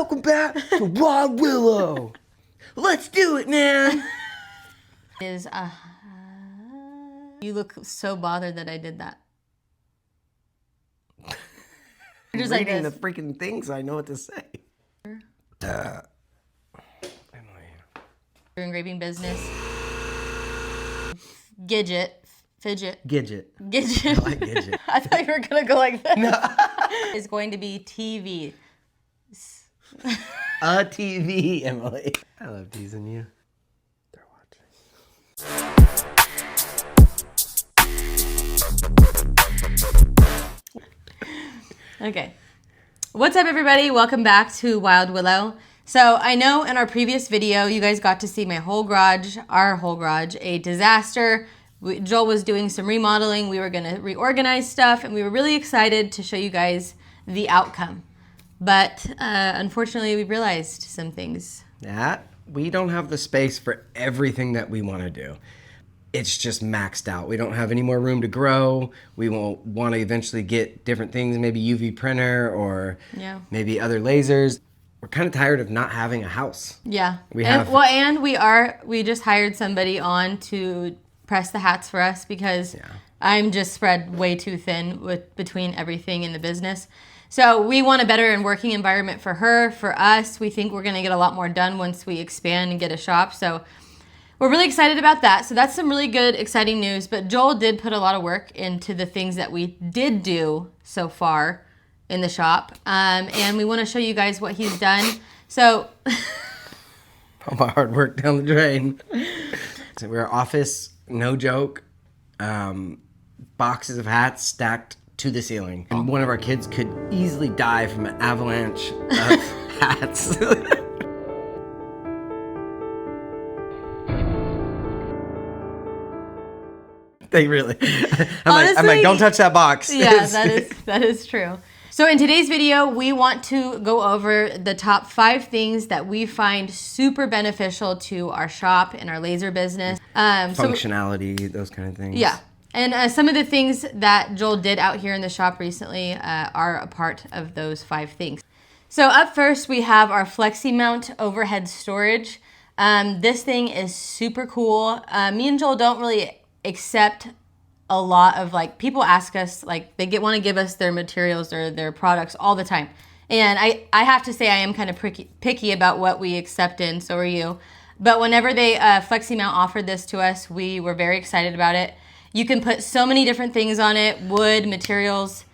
Welcome back to Wylde Willow. Let's do it, man. You look so bothered that I did that. Just reading like the freaking things, I know what to say. Your engraving business. Gidget. Fidget. Gidget. Gidget. I like Gidget. I thought you were going to go like this. No. Is going to be TV. A TV, Emily. I love teasing you. They're watching. Okay. What's up, everybody? Welcome back to Wylde Willow. So I know in our previous video, you guys got to see my whole garage, our whole garage, a disaster. Joel was doing some remodeling. We were going to reorganize stuff, and we were really excited to show you guys the outcome. But unfortunately, we realized some things. We don't have the space for everything that we want to do. It's just maxed out. We don't have any more room to grow. We won't want to eventually get different things, maybe UV printer or maybe other lasers. We're kind of tired of not having a house. Yeah. We just hired somebody on to press the hats for us because I'm just spread way too thin between everything in the business. So we want a better and working environment for her, for us. We think we're going to get a lot more done once we expand and get a shop. So we're really excited about that. So that's some really good, exciting news. But Joel did put a lot of work into the things that we did do so far in the shop. And we want to show you guys what he's done. So all my hard work down the drain. So we're office, no joke, boxes of hats stacked to the ceiling. And one of our kids could easily die from an avalanche of hats. They really. I'm like, don't touch that box. Yeah, that is true. So in today's video, we want to go over the top 5 things that we find super beneficial to our shop and our laser business. Functionality, those kind of things. Yeah. And some of the things that Joel did out here in the shop recently are a part of those 5 things. So up first, we have our Fleximount overhead storage. This thing is super cool. Me and Joel don't really accept a lot of, like, people ask us, like, they want to give us their materials or their products all the time. And I have to say I am kind of picky about what we accept in, so are you. But whenever they Fleximount offered this to us, we were very excited about it. You can put so many different things on it, wood, materials,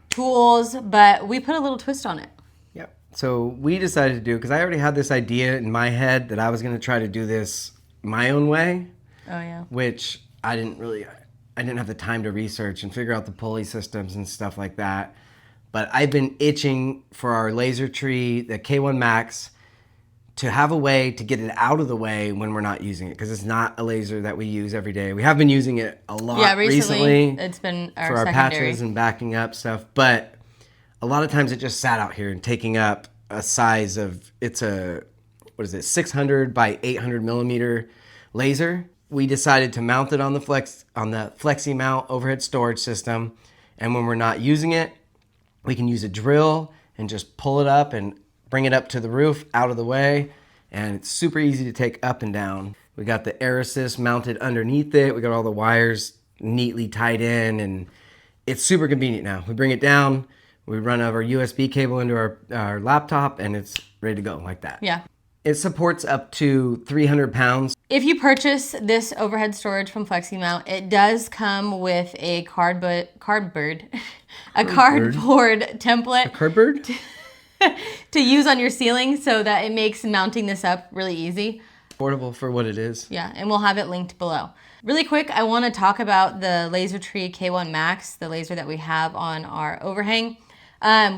tools, but we put a little twist on it. Yep. So we decided to do, because I already had this idea in my head that I was going to try to do this my own way. Oh, yeah. Which I didn't have the time to research and figure out the pulley systems and stuff like that. But I've been itching for our laser tree, the K1 Max, to have a way to get it out of the way when we're not using it, because it's not a laser that we use every day. We have been using it a lot recently. It's been our for our secondary patches and backing up stuff. But a lot of times it just sat out here and taking up a size of, it's a, 600 by 800 millimeter laser. We decided to mount it on the Fleximount overhead storage system. And when we're not using it, we can use a drill and just pull it up and bring it up to the roof, out of the way, and it's super easy to take up and down. We got the air assist mounted underneath it. We got all the wires neatly tied in, and it's super convenient now. We bring it down, we run our USB cable into our laptop, and it's ready to go like that. Yeah. It supports up to 300 pounds. If you purchase this overhead storage from Fleximount, it does come with a cardboard template. A cardboard? To use on your ceiling, so that it makes mounting this up really easy. Affordable for what it is. Yeah, and we'll have it linked below. Really quick, I want to talk about the Laser Tree K1 Max, the laser that we have on our overhang.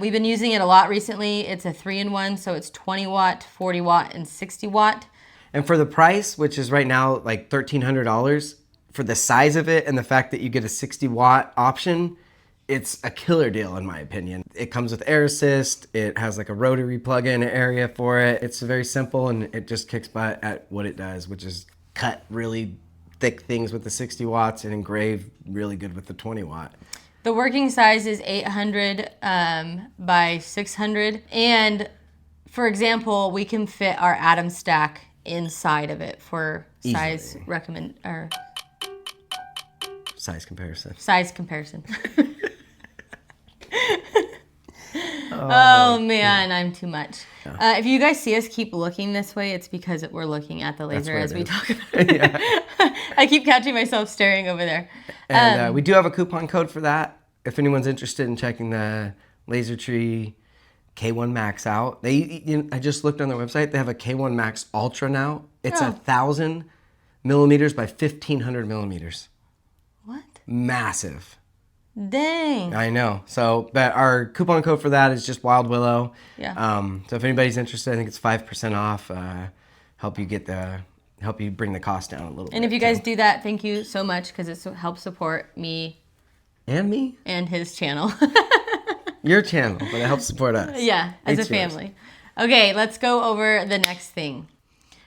We've been using it a lot recently. It's a 3-in-1, so it's 20 watt, 40 watt, and 60 watt. And for the price, which is right now like $1,300, for the size of it and the fact that you get a 60 watt option, it's a killer deal in my opinion. It comes with air assist. It has like a rotary plug-in area for it. It's very simple, and it just kicks butt at what it does, which is cut really thick things with the 60 watts and engrave really good with the 20 watt. The working size is 800 by 600, and for example, we can fit our atom stack inside of it for size size comparison. Size comparison. Oh man, I'm too much. Yeah. If you guys see us keep looking this way, it's because we're looking at the laser as we talk about it. Yeah. I keep catching myself staring over there. And we do have a coupon code for that. If anyone's interested in checking the Laser Tree K1 Max out, I just looked on their website. They have a K1 Max Ultra now. It's 1,000 millimeters by 1,500 millimeters. What? Massive. Dang. I know. So, but our coupon code for that is just Wylde Willow. Yeah. So if anybody's interested, I think it's 5% off. Help you bring the cost down a little bit. And if you guys do that, thank you so much because it helps support me. And his channel. Your channel, but it helps support us. Yeah, as a family. Okay, let's go over the next thing.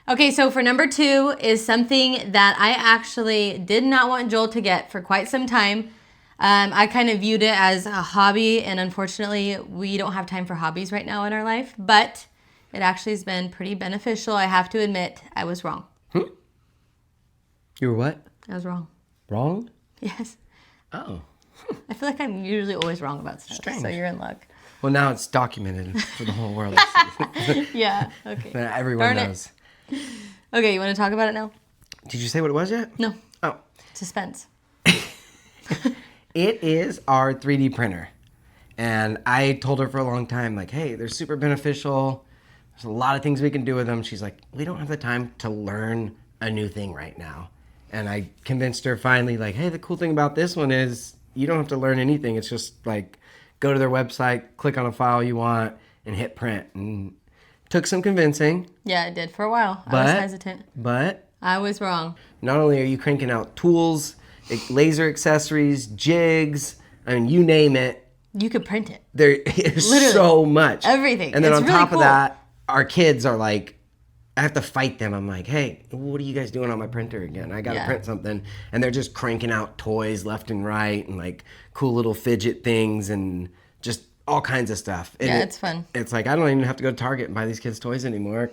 Okay, so for number 2 is something that I actually did not want Joel to get for quite some time. I kind of viewed it as a hobby, and unfortunately, we don't have time for hobbies right now in our life, but it actually has been pretty beneficial. I have to admit, I was wrong. You were what? I was wrong. Wrong? Yes. Oh. I feel like I'm usually always wrong about stuff, Strange. So you're in luck. Well, now it's documented for the whole world. Yeah, okay. Everyone knows. Okay, you want to talk about it now? Did you say what it was yet? No. Oh. Suspense. It is our 3D printer. And I told her for a long time, like, hey, they're super beneficial. There's a lot of things we can do with them. She's like, we don't have the time to learn a new thing right now. And I convinced her finally, like, hey, the cool thing about this one is you don't have to learn anything. It's just like, go to their website, click on a file you want, and hit print. And it took some convincing. Yeah, it did for a while. I was hesitant. But I was wrong. Not only are you cranking out tools, laser accessories, jigs, I mean, you name it. You could print it. There's so much. Everything. And then it's on really top cool. of that, our kids are like, I have to fight them. I'm like, hey, what are you guys doing on my printer again? I got to print something. And they're just cranking out toys left and right and like cool little fidget things and just all kinds of stuff. And it's fun. It's like, I don't even have to go to Target and buy these kids toys anymore.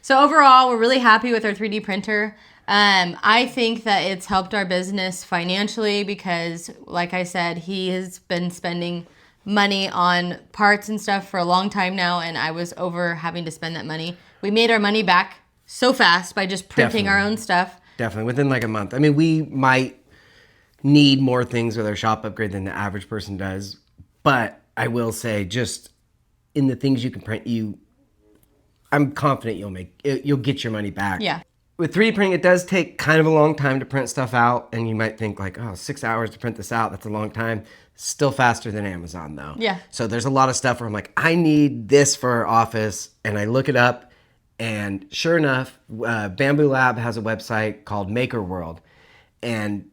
So overall, we're really happy with our 3D printer. I think that it's helped our business financially because, like I said, he has been spending money on parts and stuff for a long time now, and I was over having to spend that money. We made our money back so fast by just printing our own stuff. Definitely, within like a month. I mean, we might need more things with our shop upgrade than the average person does, but I will say just in the things you can print, I'm confident you'll get your money back. Yeah. With 3D printing, it does take kind of a long time to print stuff out, and you might think like, oh, 6 hours to print this out, that's a long time. Still faster than Amazon though. Yeah. So there's a lot of stuff where I'm like, I need this for our office, and I look it up, and sure enough, Bambu Lab has a website called Maker World, and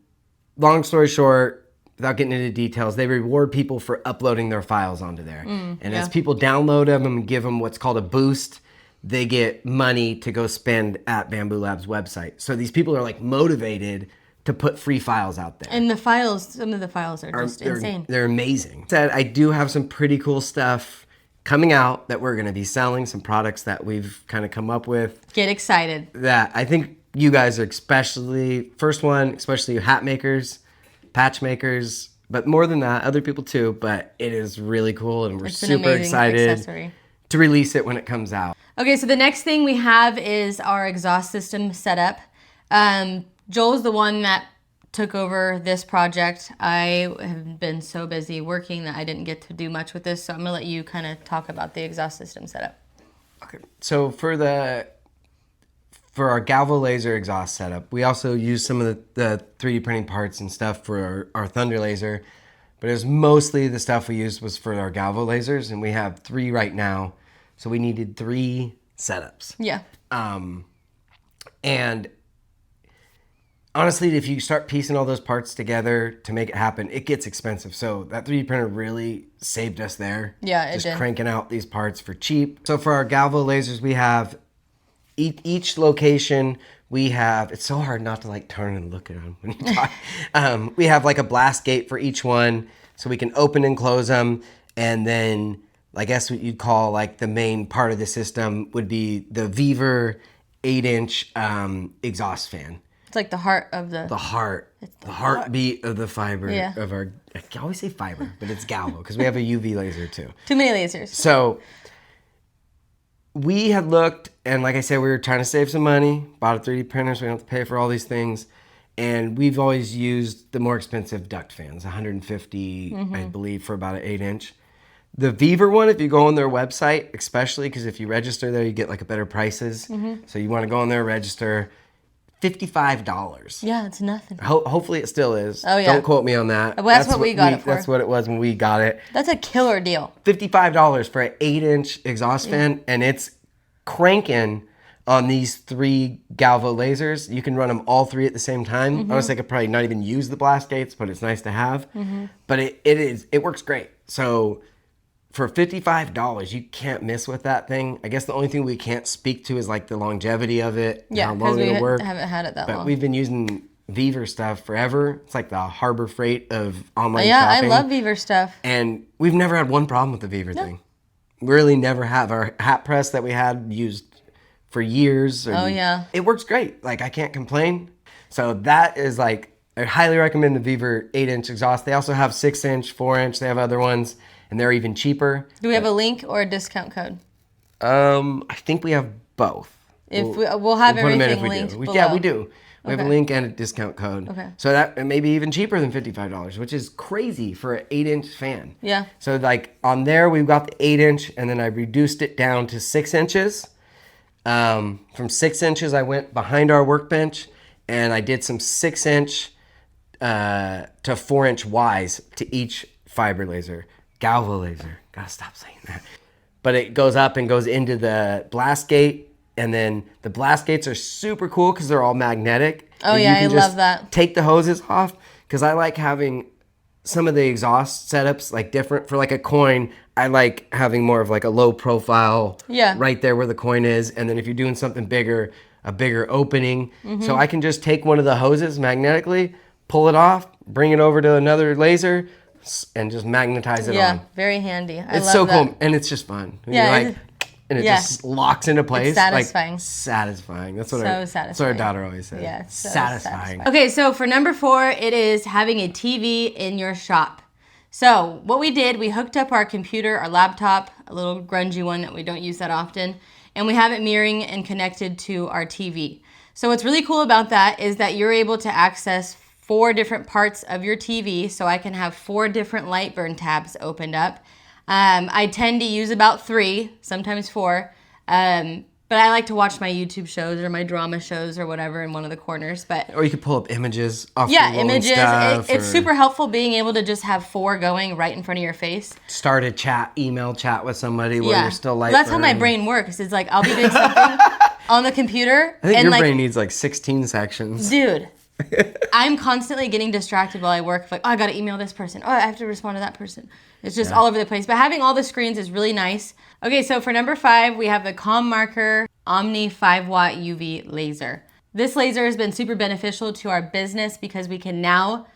long story short, without getting into details, they reward people for uploading their files onto there. As people download them and give them what's called a boost, they get money to go spend at Bambu Lab's website. So these people are like motivated to put free files out there. And some of the files are just insane. They're amazing. I do have some pretty cool stuff coming out that we're going to be selling, some products that we've kind of come up with. Get excited. That I think you guys are especially you hat makers, patch makers, but more than that, other people too, but it is really cool and we're super excited to release it when it comes out. Okay, so the next thing we have is our exhaust system setup. Joel's the one that took over this project. I have been so busy working that I didn't get to do much with this, so I'm gonna let you kind of talk about the exhaust system setup. Okay, so for our Galvo laser exhaust setup, we also use some of the 3D printing parts and stuff for our Thunder laser, but it was mostly the stuff we used was for our Galvo lasers, and we have 3 right now. So we needed 3 setups. Yeah. And honestly, if you start piecing all those parts together to make it happen, it gets expensive. So that 3D printer really saved us there. Yeah, it did. Just cranking out these parts for cheap. So for our Galvo lasers, we have each location. We have, it's so hard not to like turn and look at them when you talk. We have like a blast gate for each one, so we can open and close them. And then I guess what you'd call like the main part of the system would be the Vevor 8-inch exhaust fan. It's like the heart of the heartbeat of the fiber of our. I always say fiber, but it's galvo because we have a UV laser too. Too many lasers. So we had looked, and like I said, we were trying to save some money. Bought a 3D printer, so we don't have to pay for all these things. And we've always used the more expensive duct fans, 150, I believe, for about an 8-inch. The Vevor one, if you go on their website, especially because if you register there, you get like a better prices. So you want to go on there, register. $55. Yeah, it's nothing. Hopefully it still is. Oh, yeah. Don't quote me on that. Well, that's what we got it for. That's what it was when we got it. That's a killer deal. $55 for an 8-inch exhaust fan, and it's cranking on these 3 galvo lasers. You can run them all 3 at the same time. Honestly, I could probably not even use the blast gates, but it's nice to have. But it works great. So for $55, you can't miss with that thing. I guess the only thing we can't speak to is like the longevity of it. Yeah, how because long we it'll work. haven't had it that long. But we've been using Vevor stuff forever. It's like the Harbor Freight of online yeah, shopping. I love Vevor stuff. And we've never had one problem with the Vevor thing. We really never have. Our hat press that we had used for years. It works great. Like, I can't complain. So that is like, I highly recommend the Vevor 8-inch exhaust. They also have 6-inch, 4-inch. They have other ones, and they're even cheaper. Do we have a link or a discount code? I think we have both. We'll have everything linked below. Yeah, we do. We have a link and a discount code. Okay. So that may be even cheaper than $55, which is crazy for an 8-inch fan. Yeah. So like on there, we've got the 8-inch, and then I reduced it down to 6 inches. From 6 inches, I went behind our workbench, and I did some 6-inch to 4-inch Ys to each fiber laser. Galvo laser. Gotta stop saying that. But it goes up and goes into the blast gate. And then the blast gates are super cool because they're all magnetic. Oh, yeah, I love that. Take the hoses off because I like having some of the exhaust setups like different. For like a coin, I like having more of like a low profile right there where the coin is. And then if you're doing something bigger, a bigger opening. So I can just take one of the hoses magnetically, pull it off, bring it over to another laser, and just magnetize it on. Yeah, very handy. It's so cool. And it's just fun. And it just locks into place. It's satisfying. Like, satisfying. That's what satisfying. That's what our daughter always says. Yeah, it's so satisfying. Okay, so for number 4, it is having a TV in your shop. So what we did, we hooked up our computer, our laptop, a little grungy one that we don't use that often, and we have it mirroring and connected to our TV. So what's really cool about that is that you're able to access 4 different parts of your TV. So I can have 4 different Lightburn tabs opened up. I tend to use about 3, sometimes 4. But I like to watch my YouTube shows or my drama shows or whatever in one of the corners. Or you could pull up images off the wall. Images. Stuff, it's super helpful being able to just have 4 going right in front of your face. Start a email chat with somebody while you're still Lightburn. That's how my brain works. It's like I'll be doing something on the computer. I think your brain needs like 16 sections. Dude. I'm constantly getting distracted while I work. Like, I got to email this person. I have to respond to that person. It's just all over the place. But having all the screens is really nice. Okay, so for number 5, we have the Commarker Omni 5-watt UV laser. This laser has been super beneficial to our business because we can now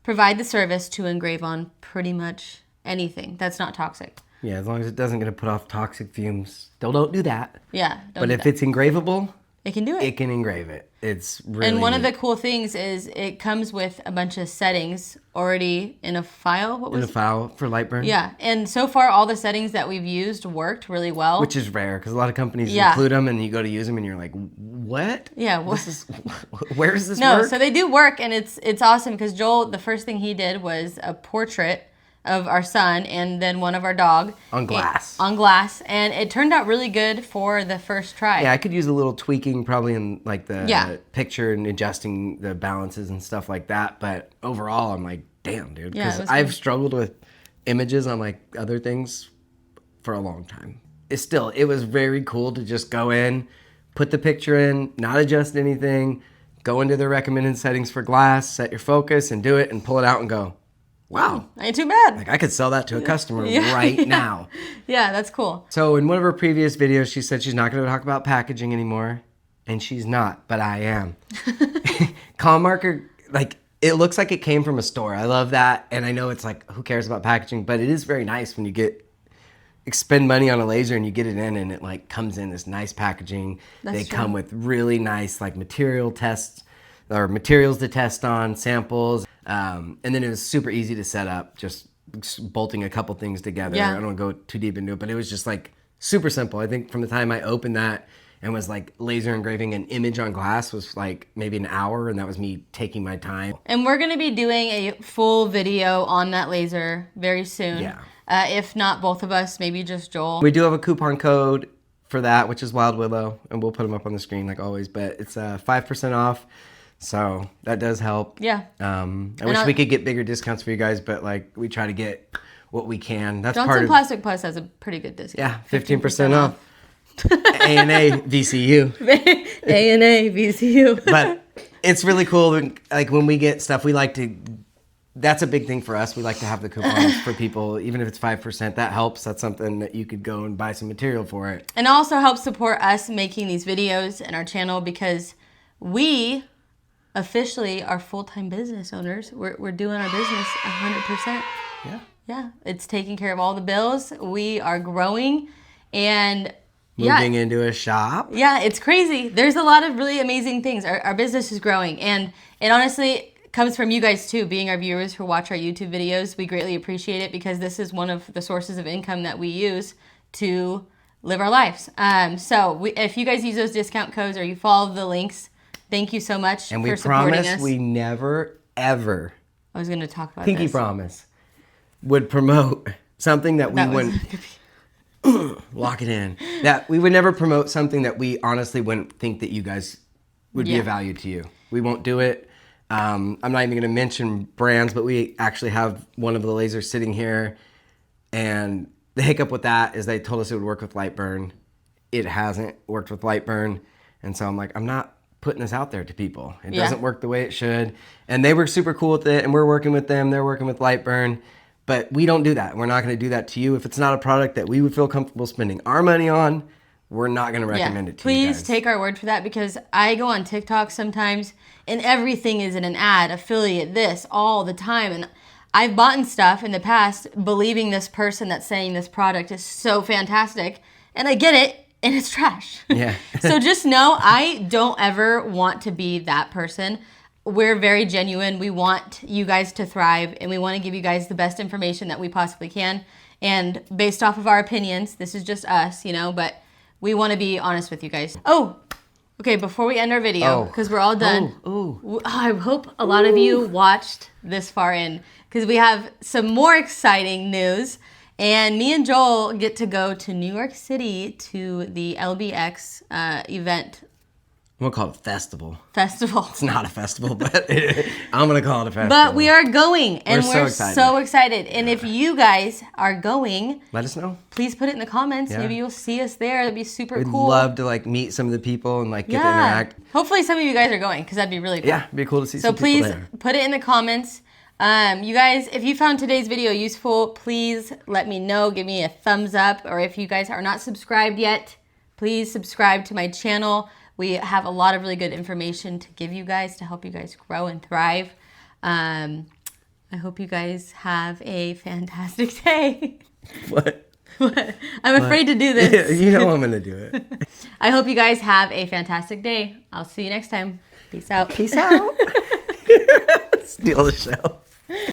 provide the service to engrave on pretty much anything that's not toxic. Yeah, as long as it doesn't get to put off toxic fumes. Still don't do that. Yeah. But if it's engravable, it can do it. It can engrave it. It's really And one of the cool things is it comes with a bunch of settings already in a file. In a file for Lightburn? Yeah. And so far, all the settings that we've used worked really well. Which is rare because a lot of companies include them and you go to use them and you're like, what? Yeah. Where does this work? No, so they do work and it's awesome because Joel, the first thing he did was a portrait of our son and then one of our dog. On glass. And it turned out really good for the first try. Yeah, I could use a little tweaking probably in like the picture and adjusting the balances and stuff like that. But overall, I'm like, damn, dude. Because I've struggled with images on like other things for a long time. It was very cool to just go in, put the picture in, not adjust anything, go into the recommended settings for glass, set your focus and do it and pull it out and go, wow. Ain't too bad. Like I could sell that to a customer right now. Yeah, that's cool. So in one of her previous videos, she said she's not going to talk about packaging anymore. And she's not, but I am. Commarker, like it looks like it came from a store. I love that. And I know it's like, who cares about packaging? But it is very nice when you get expend money on a laser and you get it in and it like comes in this nice packaging. They come with really nice like material tests or materials to test on, samples. And then it was super easy to set up, just bolting a couple things together. I don't want to go too deep into it, but it was just like super simple. I think from the time I opened that and was like laser engraving an image on glass was like maybe an hour, and that was me taking my time. And we're going to be doing a full video on that laser very soon. Yeah. If not both of us, maybe just Joel. We do have a coupon code for that, which is Wylde Willow, and we'll put them up on the screen like always, but it's 5% off. So that does help. Yeah. I wish we could get bigger discounts for you guys, but like we try to get what we can. That's Johnson part of Plastic Plus has a pretty good discount. Yeah, 15% off. A&A VCU. A&A VCU. But it's really cool. Like when we get stuff, we like to. That's a big thing for us. We like to have the coupons for people, even if it's 5%. That helps. That's something that you could go and buy some material for it. And also helps support us making these videos and our channel, because we officially are full-time business owners. We're doing our business 100%. Yeah. Yeah. It's taking care of all the bills. We are growing and moving into a shop. Yeah, it's crazy. There's a lot of really amazing things. Our business is growing, and it honestly comes from you guys too, being our viewers who watch our YouTube videos. We greatly appreciate it, because this is one of the sources of income that we use to live our lives. If you guys use those discount codes or you follow the links, thank you so much and for supporting us. And we promise we never, ever, I was going to talk about pinky this. promise, would promote something that we wouldn't, lock it in, that we would never promote something that we honestly wouldn't think that you guys would be of value to you. We won't do it. I'm not even going to mention brands, but we actually have one of the lasers sitting here, and the hiccup with that is they told us it would work with Lightburn. It hasn't worked with Lightburn, and so I'm like, I'm not putting this out there to people. It doesn't work the way it should, and they were super cool with it, and we're working with them. They're working with Lightburn, but we don't do that. We're not going to do that to you. If it's not a product that we would feel comfortable spending our money on, we're not going to recommend it to you guys. Please take our word for that, because I go on TikTok sometimes and everything is in an ad, affiliate, this, all the time. And I've bought stuff in the past believing this person that's saying this product is so fantastic, and I get it and it's trash. Yeah. So just know I don't ever want to be that person. We're very genuine. We want you guys to thrive, and we want to give you guys the best information that we possibly can. And based off of our opinions, this is just us, but we want to be honest with you guys. Oh, okay, before we end our video, because we're all done, I hope a lot of you watched this far in, because we have some more exciting news. And me and Joel get to go to New York City to the LBX event. I'm going to call it a festival. Festival. It's not a festival, but I'm going to call it a festival. But we are going, and we're so excited. And if you guys are going, let us know. Please put it in the comments. Yeah. Maybe you'll see us there. That'd be super cool. We'd love to meet some of the people and get to interact. Hopefully some of you guys are going, because that'd be really cool. Yeah, it'd be cool to see some people there. So please put it in the comments. You guys, if you found today's video useful, please let me know. Give me a thumbs up. Or if you guys are not subscribed yet, please subscribe to my channel. We have a lot of really good information to give you guys to help you guys grow and thrive. I hope you guys have a fantastic day. What? I'm afraid to do this. You know I'm going to do it. I hope you guys have a fantastic day. I'll see you next time. Peace out. Peace out. Steal the show.